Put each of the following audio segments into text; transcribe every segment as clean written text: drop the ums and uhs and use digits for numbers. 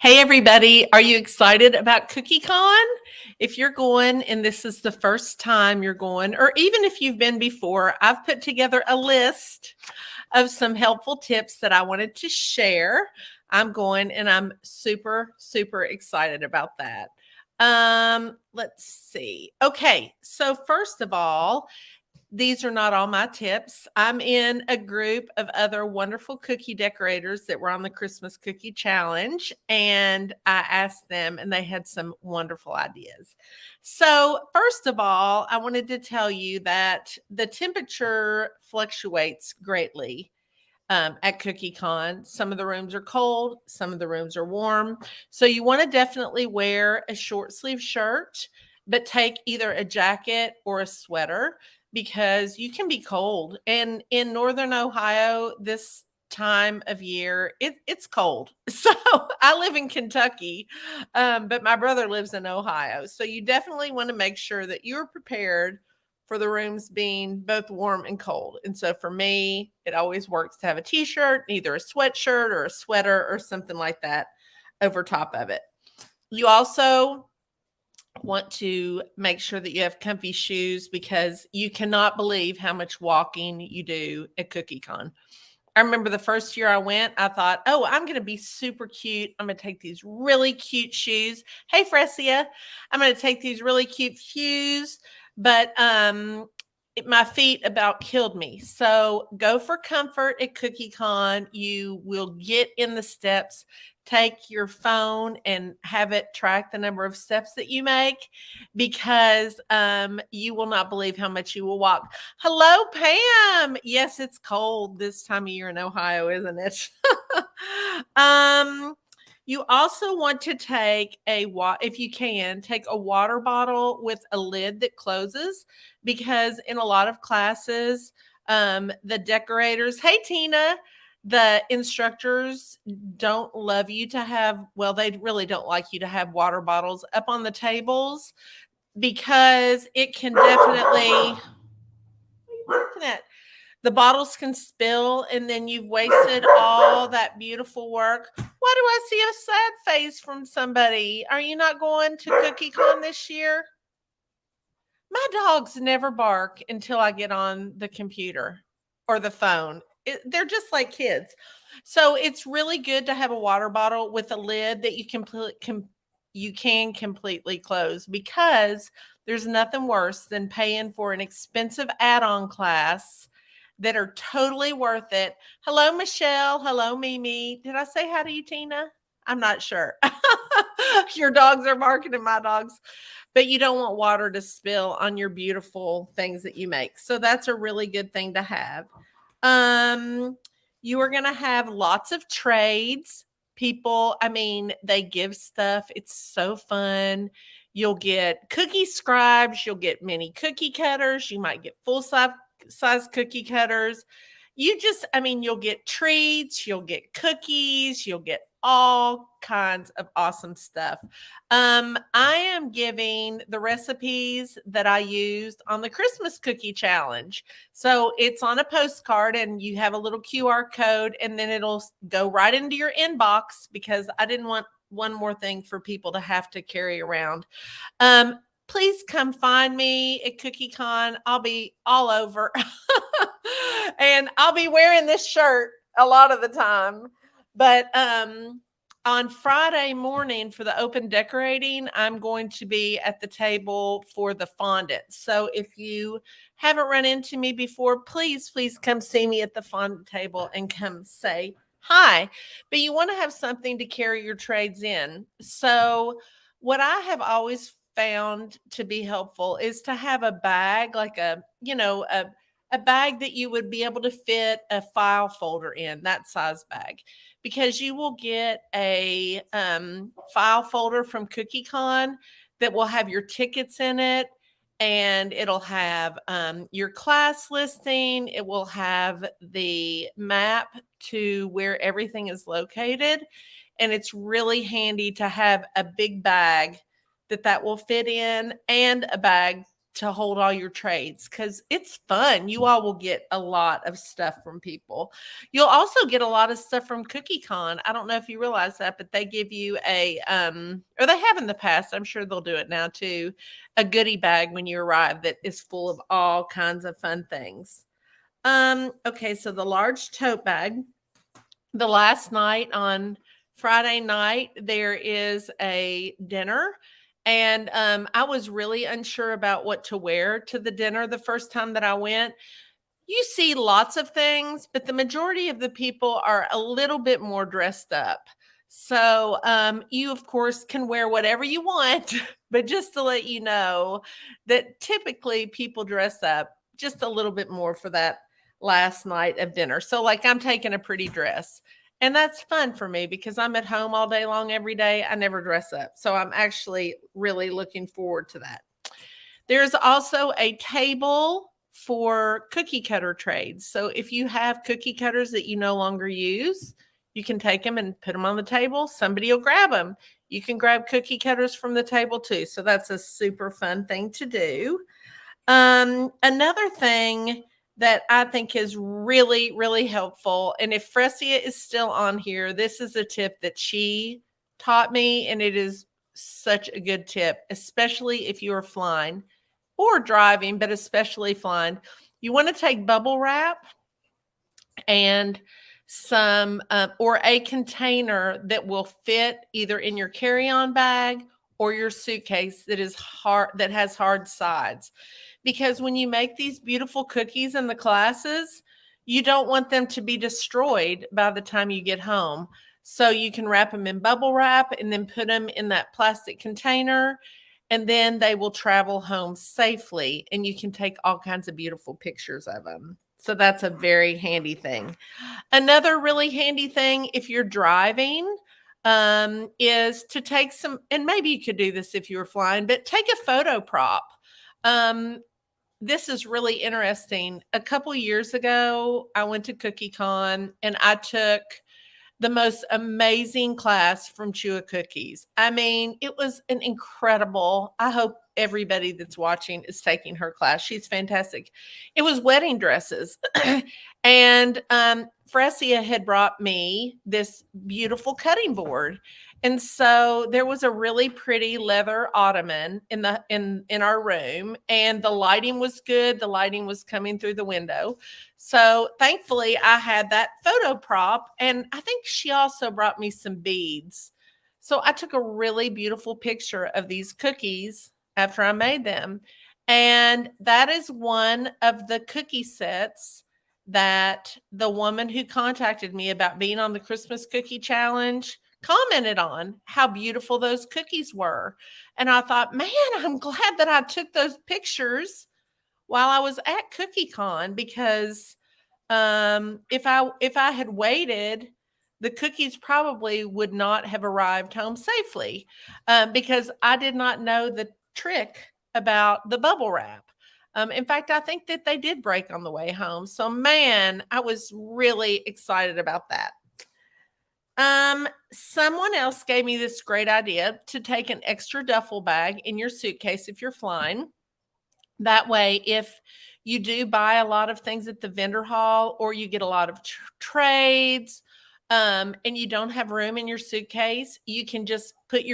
Hey, everybody. Are you excited about CookieCon? If you're going and this is the first time you're going, or even if you've been before, I've put together a list of some helpful tips that I wanted to share. I'm going and I'm super, super excited about that. Let's see. Okay. So, first of all, these are not all my tips. I'm in a group of other wonderful cookie decorators that were on the Christmas Cookie Challenge, and I asked them, and they had some wonderful ideas. So, first of all, I wanted to tell you that the temperature fluctuates greatly at CookieCon. Some of the rooms are cold, some of the rooms are warm. So, you want to definitely wear a short sleeve shirt, but take either a jacket or a sweater because you can be cold. And in Northern Ohio, this time of year, it's cold. So I live in Kentucky, but my brother lives in Ohio. So you definitely want to make sure that you're prepared for the rooms being both warm and cold. And so for me, it always works to have a t-shirt, either a sweatshirt or a sweater or something like that over top of it. You also want to make sure that you have comfy shoes because you cannot believe how much walking you do at CookieCon. I remember the first year I went, I thought, oh, I'm going to be super cute. I'm going to take these really cute shoes. Hey, Fresia, I'm going to take these really cute shoes, but my feet about killed me. So go for comfort at CookieCon. You will get in the steps. Take your phone and have it track the number of steps that you make because you will not believe how much you will walk. Hello, Pam. Yes, it's cold this time of year in Ohio, isn't it? You also want to take if you can, take a water bottle with a lid that closes because in a lot of classes, the decorators, hey, Tina, the instructors don't love you to have, well, they really don't like you to have water bottles up on the tables because it can definitely, the bottles can spill and then you've wasted all that beautiful work. Why do I see a sad face from somebody? Are you not going to CookieCon this year? My dogs never bark until I get on the computer or the phone. They're just like kids. So it's really good to have a water bottle with a lid that you can completely close because there's nothing worse than paying for an expensive add-on class that are totally worth it. Hello, Michelle. Hello, Mimi. Did I say hi to you, Tina? I'm not sure. Your dogs are barking at my dogs, but you don't want water to spill on your beautiful things that you make. So that's a really good thing to have. You are going to have lots of trades. People, I mean, they give stuff. It's so fun. You'll get cookie scribes, you'll get mini cookie cutters, you might get full size cookie cutters. You'll get treats, you'll get cookies, you'll get all kinds of awesome stuff. I am giving the recipes that I used on the Christmas Cookie Challenge. So it's on a postcard and you have a little QR code and then it'll go right into your inbox because I didn't want one more thing for people to have to carry around. Please come find me at CookieCon. I'll be all over. And I'll be wearing this shirt a lot of the time. But on Friday morning for the open decorating, I'm going to be at the table for the fondant. So if you haven't run into me before, please come see me at the fondant table and come say hi. But you want to have something to carry your trades in. So what I have always found to be helpful is to have a bag, like a bag that you would be able to fit a file folder in, that size bag, because you will get a file folder from CookieCon that will have your tickets in it, and it'll have your class listing. It will have the map to where everything is located, and it's really handy to have a big bag that will fit in and a bag to hold all your trades because it's fun. You all will get a lot of stuff from people. You'll also get a lot of stuff from CookieCon. I don't know if you realize that, but they give you a or they have in the past, I'm sure they'll do it now too, a goodie bag when you arrive that is full of all kinds of fun things. Okay, so the large tote bag. The last night on Friday night, there is a dinner. And I was really unsure about what to wear to the dinner the first time that I went. You see lots of things, but the majority of the people are a little bit more dressed up. So you, of course, can wear whatever you want, but just to let you know that typically people dress up just a little bit more for that last night of dinner. So, like, I'm taking a pretty dress. And that's fun for me because I'm at home all day long every day. I never dress up. So I'm actually really looking forward to that. There's also a table for cookie cutter trades. So if you have cookie cutters that you no longer use, you can take them and put them on the table. Somebody will grab them. You can grab cookie cutters from the table too. So that's a super fun thing to do. Another thing that I think is really, really helpful. And if Fresia is still on here, this is a tip that she taught me, and it is such a good tip, especially if you are flying or driving, but especially flying. You want to take bubble wrap and some or a container that will fit either in your carry-on bag or your suitcase that is hard, that has hard sides. Because when you make these beautiful cookies in the classes, you don't want them to be destroyed by the time you get home. So you can wrap them in bubble wrap and then put them in that plastic container, and then they will travel home safely, and you can take all kinds of beautiful pictures of them. So that's a very handy thing. Another really handy thing if you're driving is to take some, and maybe you could do this if you were flying, but take a photo prop. This is really interesting. A couple years ago, I went to CookieCon and I took the most amazing class from Chua Cookies. I mean, it was an incredible. I hope everybody that's watching is taking her class. She's fantastic. It was wedding dresses. And Fresia had brought me this beautiful cutting board. And so there was a really pretty leather ottoman in our room, and the lighting was good. The lighting was coming through the window. So thankfully I had that photo prop, and I think she also brought me some beads. So I took a really beautiful picture of these cookies after I made them. And that is one of the cookie sets that the woman who contacted me about being on the Christmas Cookie Challenge commented on how beautiful those cookies were. And I thought, man, I'm glad that I took those pictures while I was at CookieCon, because if I had waited, the cookies probably would not have arrived home safely, because I did not know the trick about the bubble wrap. In fact, I think that they did break on the way home. So, man, I was really excited about that. Someone else gave me this great idea to take an extra duffel bag in your suitcase if you're flying. That way, if you do buy a lot of things at the vendor hall, or you get a lot of trades, and you don't have room in your suitcase, you can just put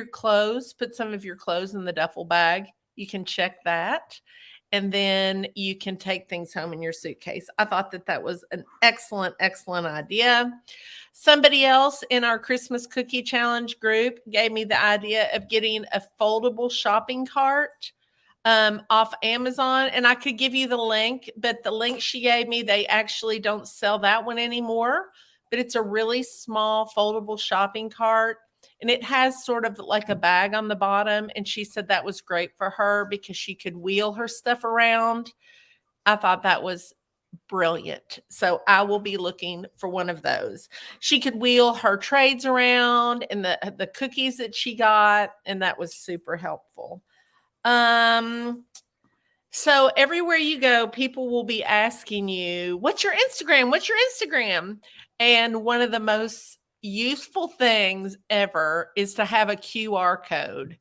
some of your clothes in the duffel bag. You can check that, and then you can take things home in your suitcase. I thought that that was an excellent, excellent idea. Somebody else in our Christmas Cookie Challenge group gave me the idea of getting a foldable shopping cart off Amazon. And I could give you the link, but the link she gave me, they actually don't sell that one anymore. But it's a really small foldable shopping cart, and it has sort of like a bag on the bottom. And she said that was great for her because she could wheel her stuff around. I thought that was brilliant. So I will be looking for one of those. She could wheel her trades around and the cookies that she got, and that was super helpful. So everywhere you go, people will be asking you, what's your Instagram? What's your Instagram? And one of the most useful things ever is to have a QR code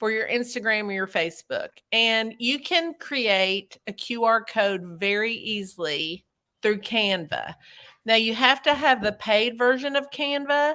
for your Instagram or your Facebook. And you can create a QR code very easily through Canva. Now you have to have the paid version of Canva,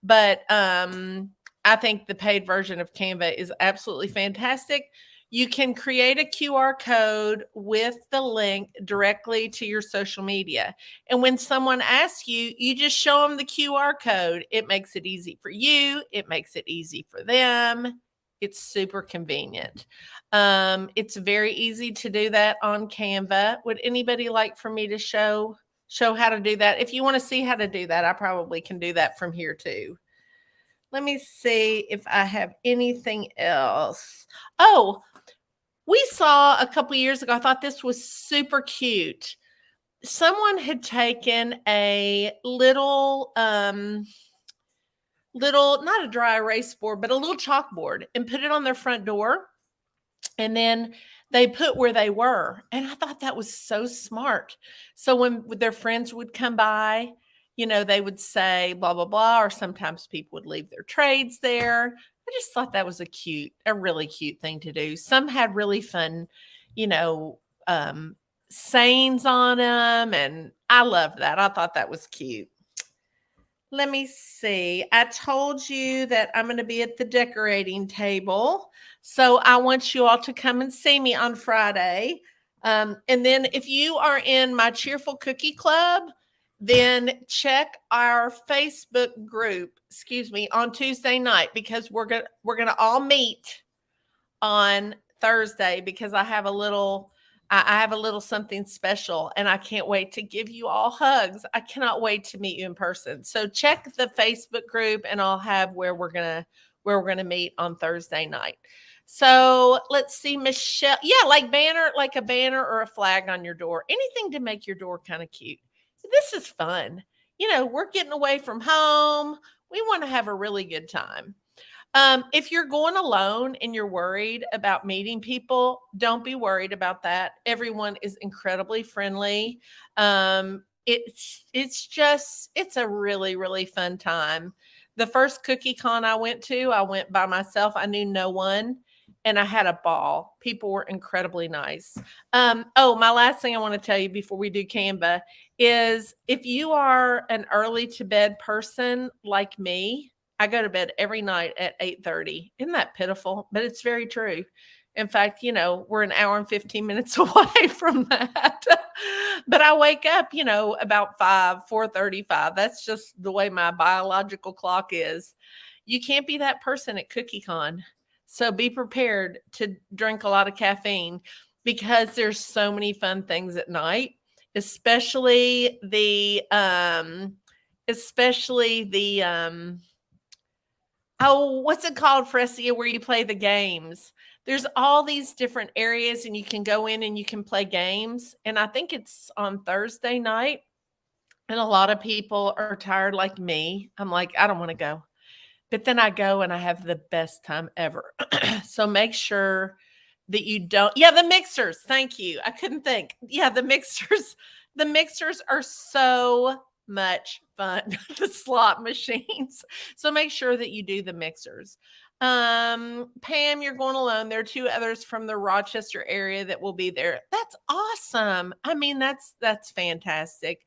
but I think the paid version of Canva is absolutely fantastic. You can create a QR code with the link directly to your social media. And when someone asks you, you just show them the QR code. It makes it easy for you. It makes it easy for them. It's super convenient. It's very easy to do that on Canva. Would anybody like for me to show how to do that? If you want to see how to do that, I probably can do that from here too. Let me see if I have anything else. Oh, we saw a couple years ago, I thought this was super cute. Someone had taken a little, not a dry erase board, but a little chalkboard and put it on their front door. And then they put where they were. And I thought that was so smart. So when their friends would come by, they would say blah, blah, blah, or sometimes people would leave their trades there. I just thought that was a really cute thing to do. Some had really fun, sayings on them. And I loved that. I thought that was cute. Let me see. I told you that I'm going to be at the decorating table. So I want you all to come and see me on Friday. And then if you are in my Cheerful Cookie Club, then check our Facebook group, on Tuesday night, because we're going to all meet on Thursday, because I have a little something special, and I can't wait to give you all hugs. I cannot wait to meet you in person. So check the Facebook group, and I'll have where we're gonna meet on Thursday night. So let's see, Michelle. Yeah, like a banner or a flag on your door. Anything to make your door kind of cute. This is fun. We're getting away from home. We want to have a really good time. If you're going alone and you're worried about meeting people, don't be worried about that. Everyone is incredibly friendly. It's a really, really fun time. The first Cookie Con I went by myself. I knew no one, and I had a ball. People were incredibly nice. My last thing I want to tell you before we do Canva is, if you are an early to bed person like me, I go to bed every night at 8:30. Isn't that pitiful? But it's very true. In fact, we're an hour and 15 minutes away from that. But I wake up, about 4:35. That's just the way my biological clock is. You can't be that person at Cookie Con. So be prepared to drink a lot of caffeine, because there's so many fun things at night, especially the what's it called, Fresia, where you play the games? There's all these different areas, and you can go in and you can play games. And I think it's on Thursday night. And a lot of people are tired like me. I'm like, I don't want to go. But then I go and I have the best time ever. So make sure that you don't. Yeah, the mixers. Thank you. I couldn't think. Yeah, the mixers. The mixers are so much fun. The slot machines. So make sure that you do the mixers. Pam, you're going alone. There are 2 others from the Rochester area that will be there. That's awesome. I mean, that's fantastic.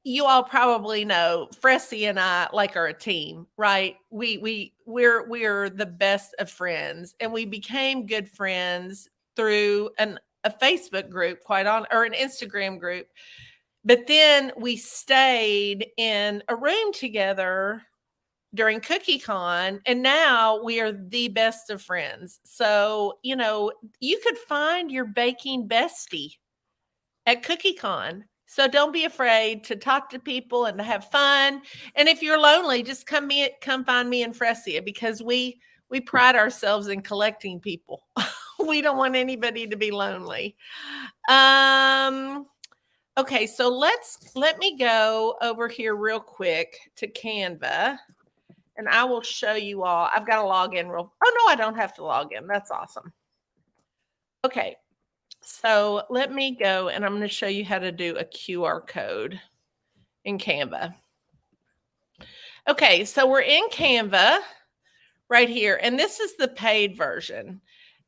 You all probably know Fressy and I are a team, right? We're the best of friends, and we became good friends through a Facebook group, or an Instagram group. But then we stayed in a room together during Cookie Con, and now we are the best of friends. So, you could find your baking bestie at Cookie Con. So don't be afraid to talk to people and to have fun. And if you're lonely, just come find me and Fresia, because we pride ourselves in collecting people. We don't want anybody to be lonely. Okay, so let me go over here real quick to Canva, and I will show you all. I've got to log in oh no, I don't have to log in. That's awesome. Okay. So let me go, and I'm going to show you how to do a QR code in Canva. Okay, so we're in Canva right here. And this is the paid version.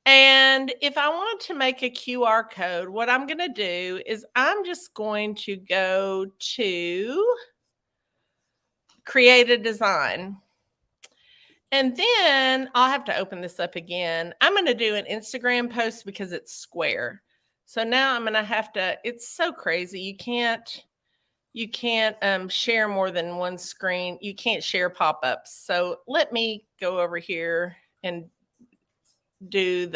And if I wanted to make a QR code, what I'm going to do is I'm just going to go to create a design. And then I'll have to open this up again. I'm going to do an Instagram post because it's square. So now I'm going to have to, it's so crazy. You can't share more than one screen. You can't share pop-ups. So let me go over here and do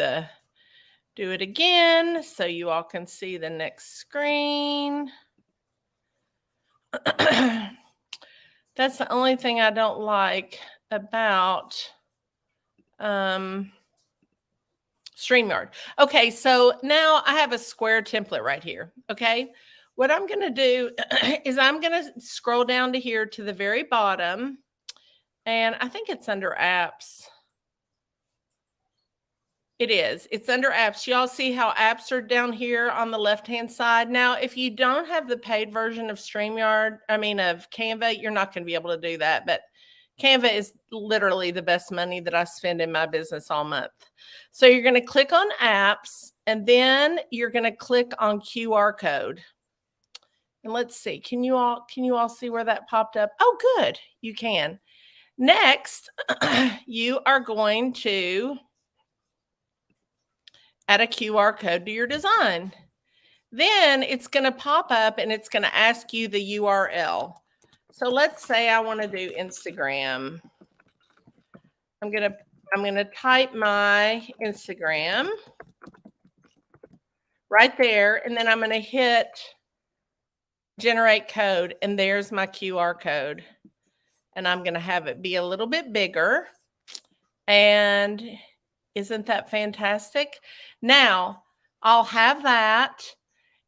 it again so you all can see the next screen. That's the only thing I don't like about StreamYard. Okay, so now I have a square template right here. Okay, what I'm going to do is I'm going to scroll down to here to the very bottom, and I think it's under apps. It is. It's under apps. Y'all see how apps are down here on the left-hand side. Now, if you don't have the paid version of StreamYard, of Canva, you're not going to be able to do that. But Canva is literally the best money that I spend in my business all month. So you're going to click on apps, and then you're going to click on QR code. And let's see. Can you all see where that popped up? Oh, good. You can. Next, you are going to add a QR code to your design. Then it's going to pop up and it's going to ask you the URL. So let's say I want to do Instagram. I'm going to type my Instagram right there, and then I'm going to hit generate code, and there's my QR code. And I'm going to have it be a little bit bigger. And isn't that fantastic? Now I'll have that.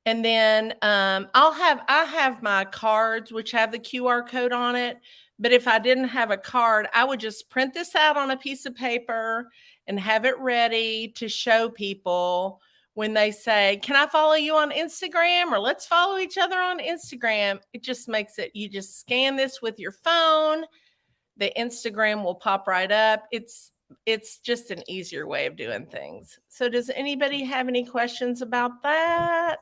And then I have my cards, which have the QR code on it. But if I didn't have a card, I would just print this out on a piece of paper and have it ready to show people when they say, can I follow you on Instagram? Or let's follow each other on Instagram. It just makes it, you just scan this with your phone. The Instagram will pop right up. It's just an easier way of doing things. So does anybody have any questions about that?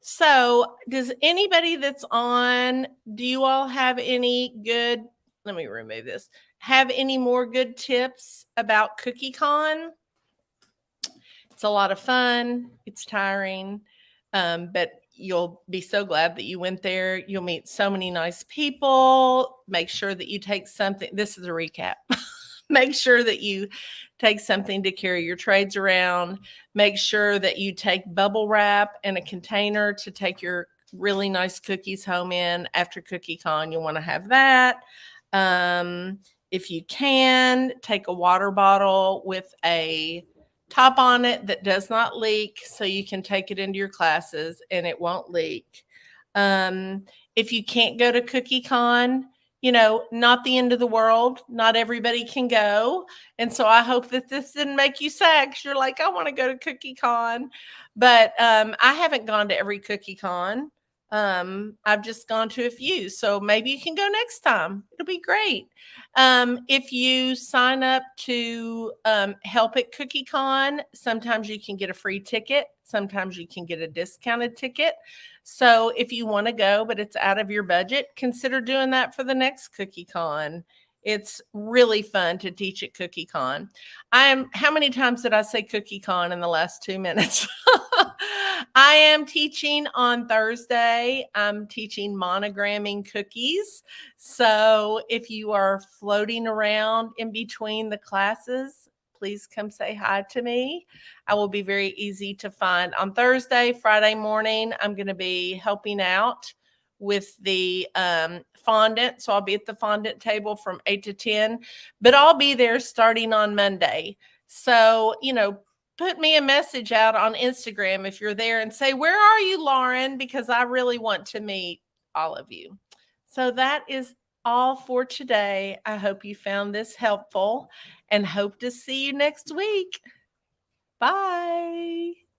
So does anybody that's on, do you all have any good, let me remove this, have any more good tips about CookieCon? It's a lot of fun. It's tiring, but you'll be so glad that you went there. You'll meet so many nice people. Make sure that you take something. This is a recap. Make sure that you take something to carry your trades around. Make sure that you take bubble wrap and a container to take your really nice cookies home in. After CookieCon, you'll want to have that. If you can, take a water bottle with a top on it that does not leak, so you can take it into your classes and it won't leak. If you can't go to CookieCon, not the end of the world. Not everybody can go. And so I hope that this didn't make you sad, because you're like, I want to go to CookieCon. But I haven't gone to every CookieCon. I've just gone to a few. So maybe you can go next time. It'll be great. If you sign up to help at CookieCon, sometimes you can get a free ticket. Sometimes you can get a discounted ticket. So if you want to go, but it's out of your budget, consider doing that for the next CookieCon. It's really fun to teach at CookieCon. How many times did I say CookieCon in the last 2 minutes? I am teaching on Thursday. I'm teaching monogramming cookies. So if you are floating around in between the classes, please come say hi to me. I will be very easy to find. On Thursday, Friday morning, I'm going to be helping out with the fondant. So I'll be at the fondant table from 8 to 10, but I'll be there starting on Monday. So, put me a message out on Instagram if you're there and say, where are you, Lauren? Because I really want to meet all of you. So that is all for today. I hope you found this helpful and hope to see you next week. Bye.